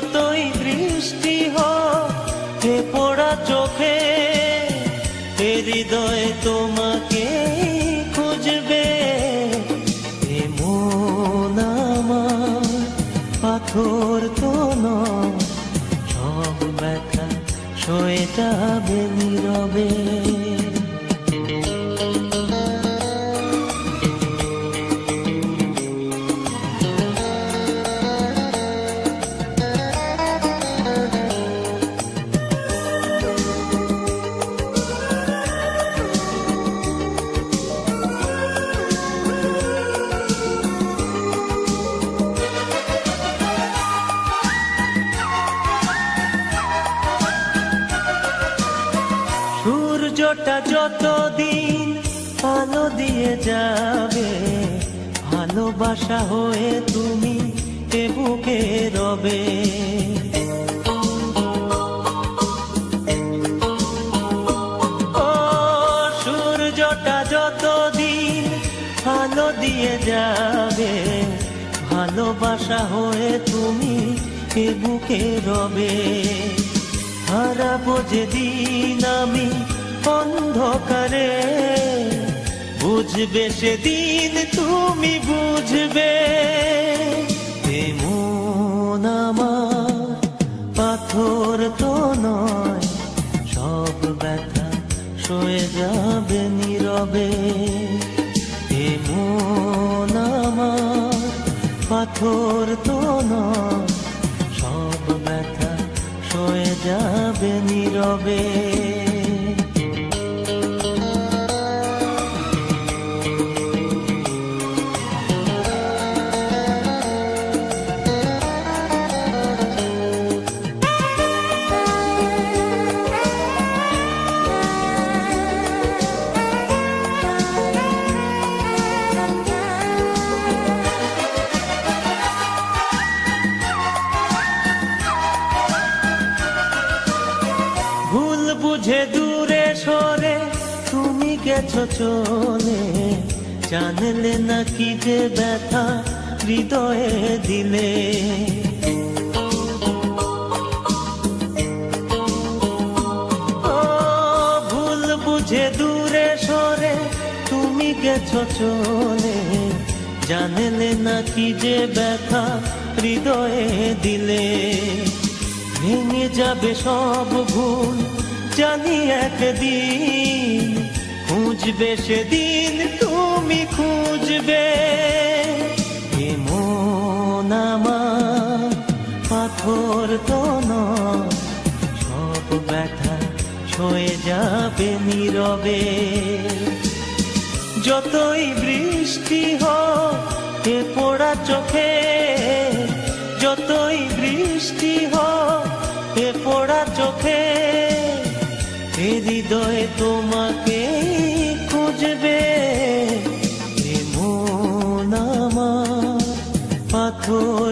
যতই বৃষ্টি হোক হে পোড়া চোখে, এ হৃদয়ে তোমাকে খুঁজবে। এ মন আমার পাথর তো নয়, সব ব্যথা সয়ে যাবে নীরবে। সূর্যটা যতদিন আলো দিয়ে যাবে, ভালোবাসা হয়ে তুমি এ বুকে রবে। ও সূর্যটা যতদিন আলো দিয়ে যাবে, ভালোবাসা হয়ে তুমি এ বুকে রবে। হারাবো যেদিন আমি অন্ধকারে, বুঝবে সেদিন তুমি বুঝবে। এ মন আমার পাথর তো নয়, সব ব্যথা সয়ে যাবে নীরবে। এ মন আমার পাথর তো নয়, সব ব্যথা সয়ে যাবে নীরবে। ভুল বুঝে দূরে সরে তুমি গেছো চলে, জানলে না কি যে ব্যথা হৃদয়ে দিলে। ও ভুল বুঝে দূরে সরে তুমি গেছো চলে, জানলে না কি যে ব্যথা হৃদয়ে দিলে। ভেঙে যাবে সব ভুল জানি একদিন, খুঁজবে সেদিন তুমি খুঁজবে। এ মন আমার পাথর তো নয়, সব ব্যথা সয়ে যাবে নীরবে। যতই বৃষ্টি হোক এ পোড়া চোখে, যতই বৃষ্টি হোক এ পোড়া চোখে, এ হৃদয়ে তোমাকে খুঁজবে। এ মন আমার পাথর